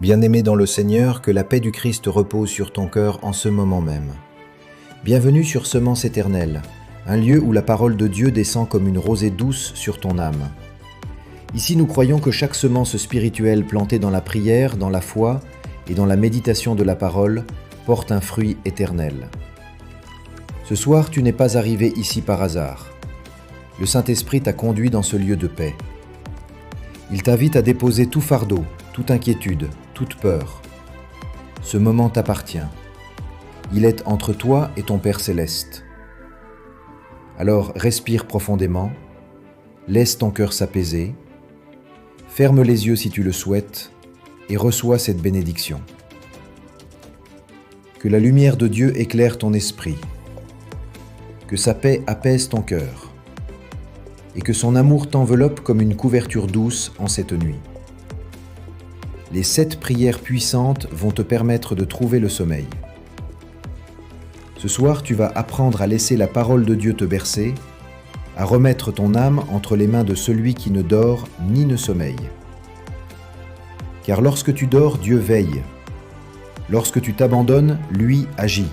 Bien-aimé dans le Seigneur, que la paix du Christ repose sur ton cœur en ce moment même. Bienvenue sur Semence éternelle, un lieu où la parole de Dieu descend comme une rosée douce sur ton âme. Ici, nous croyons que chaque semence spirituelle plantée dans la prière, dans la foi et dans la méditation de la parole porte un fruit éternel. Ce soir, tu n'es pas arrivé ici par hasard. Le Saint-Esprit t'a conduit dans ce lieu de paix. Il t'invite à déposer tout fardeau, toute inquiétude, toute peur. Ce moment t'appartient. Il est entre toi et ton Père céleste. Alors respire profondément, laisse ton cœur s'apaiser, ferme les yeux si tu le souhaites et reçois cette bénédiction. Que la lumière de Dieu éclaire ton esprit, que sa paix apaise ton cœur et que son amour t'enveloppe comme une couverture douce en cette nuit. Les 7 prières puissantes vont te permettre de trouver le sommeil. Ce soir, tu vas apprendre à laisser la parole de Dieu te bercer, à remettre ton âme entre les mains de celui qui ne dort ni ne sommeille. Car lorsque tu dors, Dieu veille. Lorsque tu t'abandonnes, lui agit.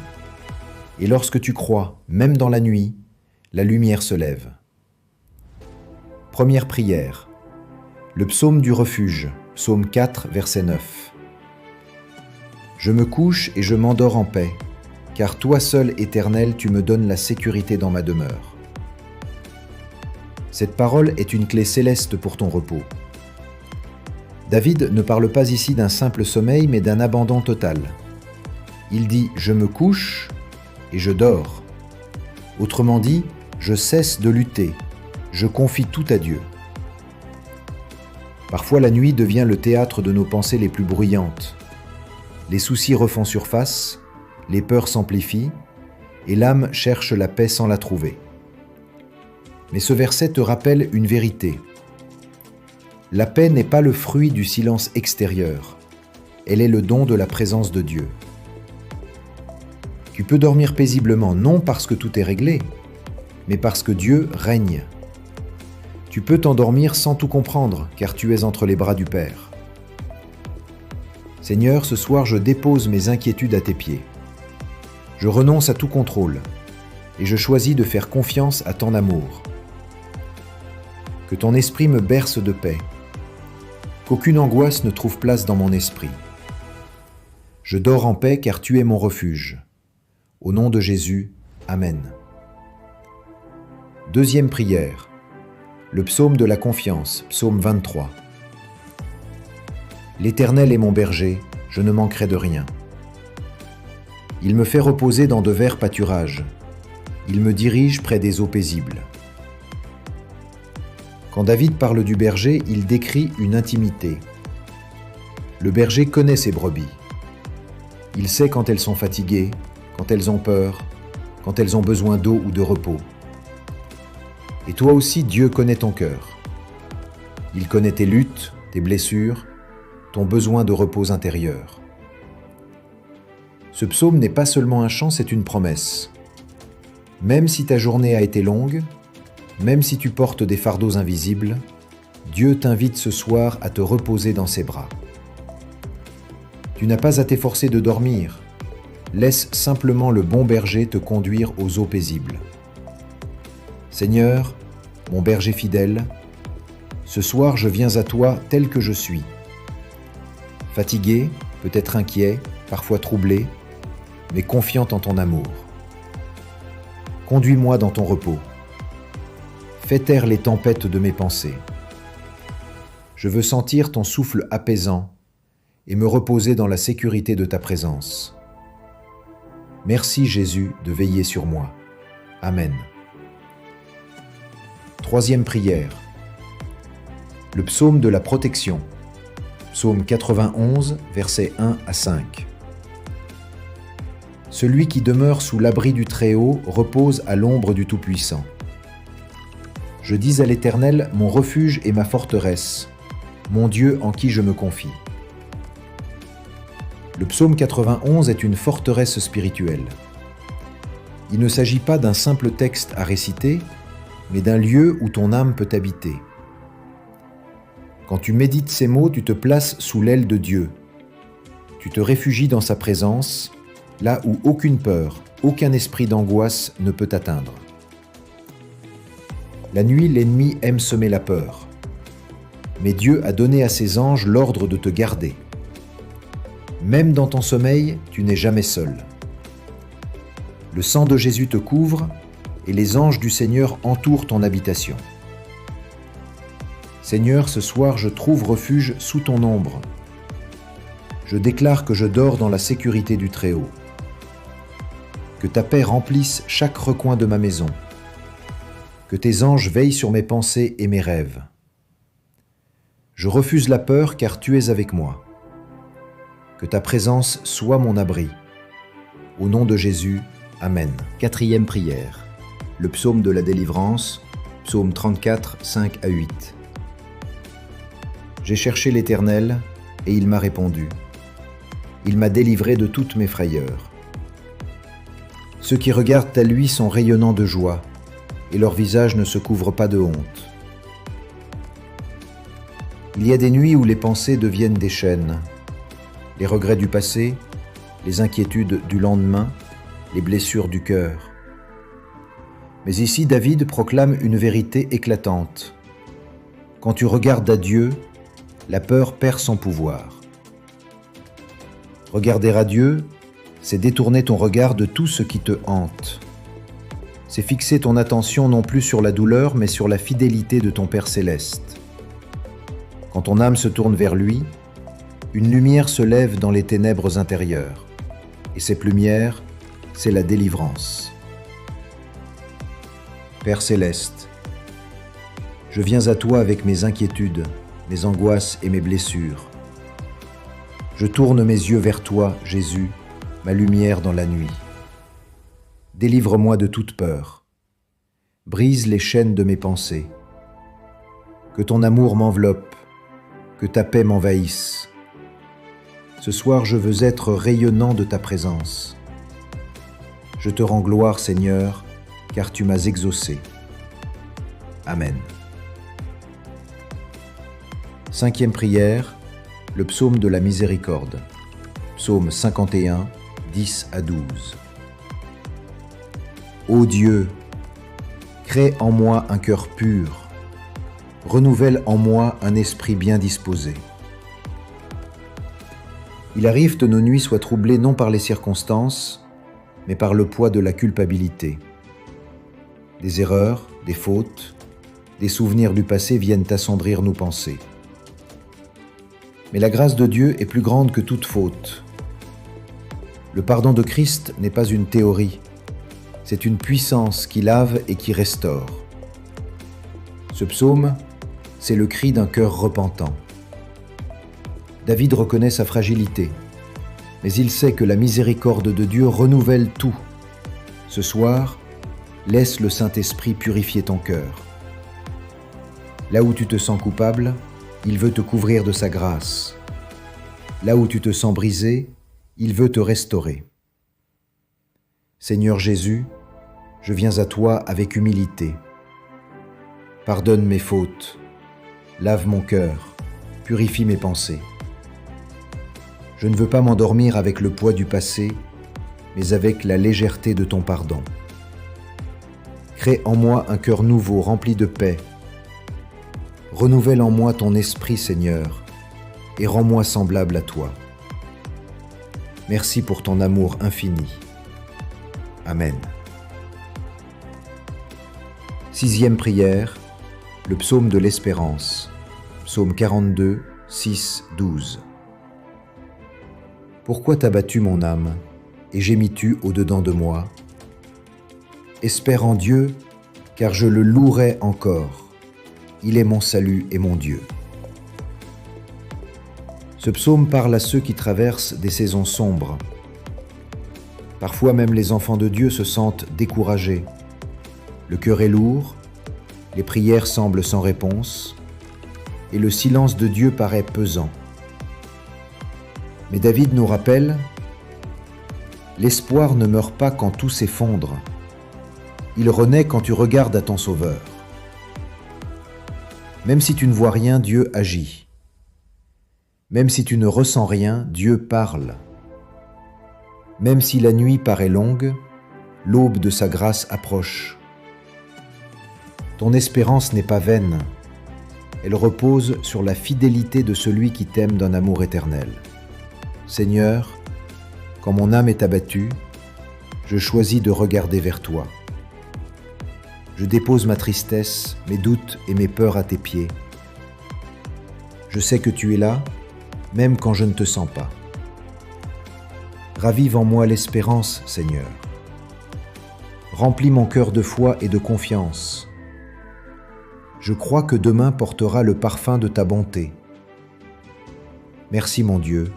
Et lorsque tu crois, même dans la nuit, la lumière se lève. Première prière. Le psaume du refuge, psaume 4, verset 9. Je me couche et je m'endors en paix, car toi seul, Éternel, tu me donnes la sécurité dans ma demeure. Cette parole est une clé céleste pour ton repos. David ne parle pas ici d'un simple sommeil, mais d'un abandon total. Il dit « je me couche et je dors ». Autrement dit, je cesse de lutter, je confie tout à Dieu. Parfois la nuit devient le théâtre de nos pensées les plus bruyantes. Les soucis refont surface, les peurs s'amplifient, et l'âme cherche la paix sans la trouver. Mais ce verset te rappelle une vérité. La paix n'est pas le fruit du silence extérieur, elle est le don de la présence de Dieu. Tu peux dormir paisiblement non parce que tout est réglé, mais parce que Dieu règne. Tu peux t'endormir sans tout comprendre, car tu es entre les bras du Père. Seigneur, ce soir je dépose mes inquiétudes à tes pieds. Je renonce à tout contrôle, et je choisis de faire confiance à ton amour. Que ton esprit me berce de paix, qu'aucune angoisse ne trouve place dans mon esprit. Je dors en paix car tu es mon refuge. Au nom de Jésus, Amen. Deuxième prière. Le psaume de la confiance, psaume 23. L'Éternel est mon berger, je ne manquerai de rien. Il me fait reposer dans de verts pâturages. Il me dirige près des eaux paisibles. Quand David parle du berger, il décrit une intimité. Le berger connaît ses brebis. Il sait quand elles sont fatiguées, quand elles ont peur, quand elles ont besoin d'eau ou de repos. Et toi aussi, Dieu connaît ton cœur. Il connaît tes luttes, tes blessures, ton besoin de repos intérieur. Ce psaume n'est pas seulement un chant, c'est une promesse. Même si ta journée a été longue, même si tu portes des fardeaux invisibles, Dieu t'invite ce soir à te reposer dans ses bras. Tu n'as pas à t'efforcer de dormir. Laisse simplement le bon berger te conduire aux eaux paisibles. Seigneur, mon berger fidèle, ce soir je viens à toi tel que je suis. Fatigué, peut-être inquiet, parfois troublé, mais confiant en ton amour. Conduis-moi dans ton repos. Fais taire les tempêtes de mes pensées. Je veux sentir ton souffle apaisant et me reposer dans la sécurité de ta présence. Merci Jésus de veiller sur moi. Amen. Troisième prière. Le psaume de la protection. Psaume 91, versets 1 à 5. Celui qui demeure sous l'abri du Très-Haut repose à l'ombre du Tout-Puissant. Je dis à l'Éternel, mon refuge et ma forteresse, mon Dieu en qui je me confie. Le psaume 91 est une forteresse spirituelle. Il ne s'agit pas d'un simple texte à réciter, mais d'un lieu où ton âme peut habiter. Quand tu médites ces mots, tu te places sous l'aile de Dieu, Tu te réfugies dans sa présence, là où aucune peur, aucun esprit d'angoisse ne peut t'atteindre. La nuit, l'ennemi aime semer la peur. Mais Dieu a donné à ses anges l'ordre de te garder. Même dans ton sommeil, tu n'es jamais seul. Le sang de Jésus te couvre et les anges du Seigneur entourent ton habitation. Seigneur, ce soir, je trouve refuge sous ton ombre. Je déclare que je dors dans la sécurité du Très-Haut. Que ta paix remplisse chaque recoin de ma maison. Que tes anges veillent sur mes pensées et mes rêves. Je refuse la peur car tu es avec moi. Que ta présence soit mon abri. Au nom de Jésus, Amen. 4e prière. Le psaume de la délivrance, psaume 34, 5 à 8. J'ai cherché l'Éternel, et il m'a répondu. Il m'a délivré de toutes mes frayeurs. Ceux qui regardent à lui sont rayonnants de joie, et leur visage ne se couvre pas de honte. Il y a des nuits où les pensées deviennent des chaînes. Les regrets du passé, les inquiétudes du lendemain, les blessures du cœur. Mais ici, David proclame une vérité éclatante. Quand tu regardes à Dieu, la peur perd son pouvoir. Regarder à Dieu, c'est détourner ton regard de tout ce qui te hante. C'est fixer ton attention non plus sur la douleur, mais sur la fidélité de ton Père céleste. Quand ton âme se tourne vers lui, une lumière se lève dans les ténèbres intérieures. Et cette lumière, c'est la délivrance. Père céleste, je viens à toi avec mes inquiétudes, mes angoisses et mes blessures. Je tourne mes yeux vers toi, Jésus, ma lumière dans la nuit. Délivre-moi de toute peur. Brise les chaînes de mes pensées. Que ton amour m'enveloppe, que ta paix m'envahisse. Ce soir, je veux être rayonnant de ta présence. Je te rends gloire, Seigneur, car tu m'as exaucé. Amen. 5e prière, le psaume de la miséricorde. Psaume 51, 10 à 12. Ô Dieu, crée en moi un cœur pur, renouvelle en moi un esprit bien disposé. Il arrive que nos nuits soient troublées non par les circonstances, mais par le poids de la culpabilité. Des erreurs, des fautes, des souvenirs du passé viennent assombrir nos pensées. Mais la grâce de Dieu est plus grande que toute faute. Le pardon de Christ n'est pas une théorie, c'est une puissance qui lave et qui restaure. Ce psaume, c'est le cri d'un cœur repentant. David reconnaît sa fragilité, mais il sait que la miséricorde de Dieu renouvelle tout. Ce soir, laisse le Saint-Esprit purifier ton cœur. Là où tu te sens coupable, il veut te couvrir de sa grâce. Là où tu te sens brisé, il veut te restaurer. Seigneur Jésus, je viens à toi avec humilité. Pardonne mes fautes, lave mon cœur, purifie mes pensées. Je ne veux pas m'endormir avec le poids du passé, mais avec la légèreté de ton pardon. Crée en moi un cœur nouveau, rempli de paix. Renouvelle en moi ton esprit, Seigneur, et rends-moi semblable à toi. Merci pour ton amour infini. Amen. 6e prière, le psaume de l'espérance. Psaume 42, 6, 12. Pourquoi t'as battu mon âme, et gémis-tu au-dedans de moi? Espère en Dieu, car je le louerai encore. Il est mon salut et mon Dieu. Ce psaume parle à ceux qui traversent des saisons sombres. Parfois même les enfants de Dieu se sentent découragés. Le cœur est lourd, les prières semblent sans réponse, et le silence de Dieu paraît pesant. Mais David nous rappelle, « L'espoir ne meurt pas quand tout s'effondre. Il renaît quand tu regardes à ton Sauveur. » Même si tu ne vois rien, Dieu agit. Même si tu ne ressens rien, Dieu parle. Même si la nuit paraît longue, l'aube de sa grâce approche. Ton espérance n'est pas vaine, elle repose sur la fidélité de celui qui t'aime d'un amour éternel. Seigneur, quand mon âme est abattue, je choisis de regarder vers toi. Je dépose ma tristesse, mes doutes et mes peurs à tes pieds. Je sais que tu es là, même quand je ne te sens pas. Ravive en moi l'espérance, Seigneur. Remplis mon cœur de foi et de confiance. Je crois que demain portera le parfum de ta bonté. Merci mon Dieu,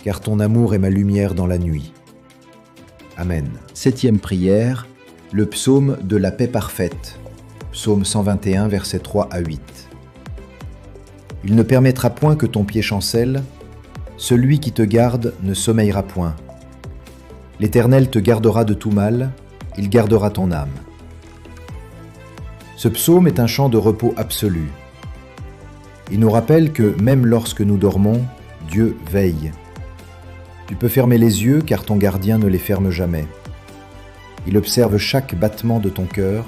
car ton amour est ma lumière dans la nuit. Amen. 7e prière, le psaume de la paix parfaite. Psaume 121, versets 3 à 8. Il ne permettra point que ton pied chancelle, celui qui te garde ne sommeillera point. L'Éternel te gardera de tout mal, il gardera ton âme. Ce psaume est un chant de repos absolu. Il nous rappelle que même lorsque nous dormons, Dieu veille. Tu peux fermer les yeux car ton gardien ne les ferme jamais. Il observe chaque battement de ton cœur,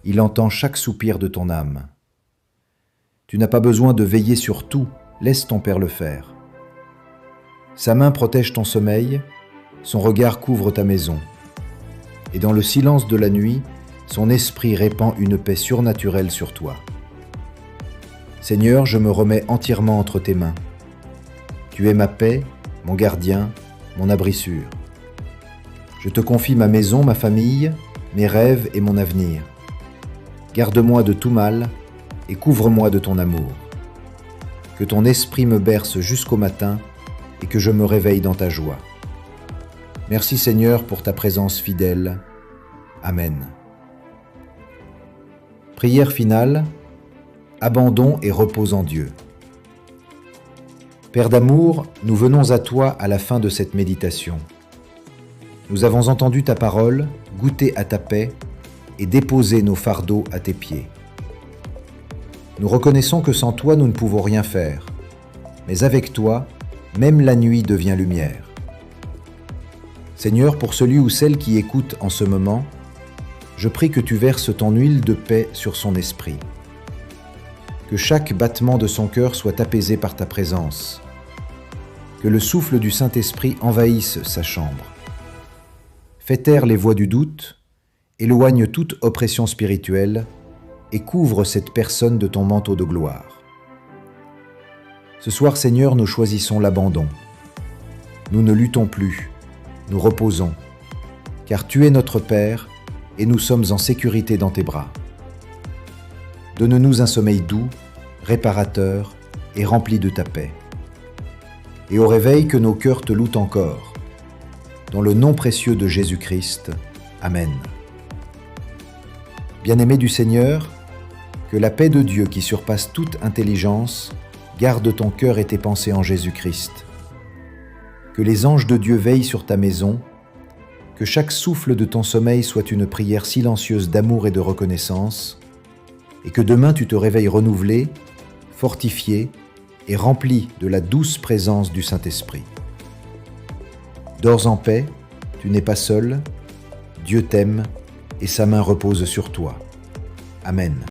il entend chaque soupir de ton âme. Tu n'as pas besoin de veiller sur tout, laisse ton Père le faire. Sa main protège ton sommeil, son regard couvre ta maison. Et dans le silence de la nuit, son esprit répand une paix surnaturelle sur toi. Seigneur, je me remets entièrement entre tes mains. Tu es ma paix, mon gardien, mon abri sûr. Je te confie ma maison, ma famille, mes rêves et mon avenir. Garde-moi de tout mal et couvre-moi de ton amour. Que ton esprit me berce jusqu'au matin et que je me réveille dans ta joie. Merci Seigneur pour ta présence fidèle. Amen. Prière finale, abandon et repos en Dieu. Père d'amour, nous venons à toi à la fin de cette méditation. Nous avons entendu ta parole, goûté à ta paix et déposé nos fardeaux à tes pieds. Nous reconnaissons que sans toi nous ne pouvons rien faire, mais avec toi, même la nuit devient lumière. Seigneur, pour celui ou celle qui écoute en ce moment, je prie que tu verses ton huile de paix sur son esprit. Que chaque battement de son cœur soit apaisé par ta présence. Que le souffle du Saint-Esprit envahisse sa chambre. Fais taire les voix du doute, éloigne toute oppression spirituelle et couvre cette personne de ton manteau de gloire. Ce soir, Seigneur, nous choisissons l'abandon. Nous ne luttons plus, nous reposons, car tu es notre Père et nous sommes en sécurité dans tes bras. Donne-nous un sommeil doux, réparateur et rempli de ta paix. Et au réveil, que nos cœurs te louent encore. Dans le nom précieux de Jésus-Christ. Amen. Bien-aimé du Seigneur, que la paix de Dieu qui surpasse toute intelligence garde ton cœur et tes pensées en Jésus-Christ. Que les anges de Dieu veillent sur ta maison, que chaque souffle de ton sommeil soit une prière silencieuse d'amour et de reconnaissance, et que demain tu te réveilles renouvelé, fortifié et rempli de la douce présence du Saint-Esprit. Dors en paix, tu n'es pas seul, Dieu t'aime et sa main repose sur toi. Amen.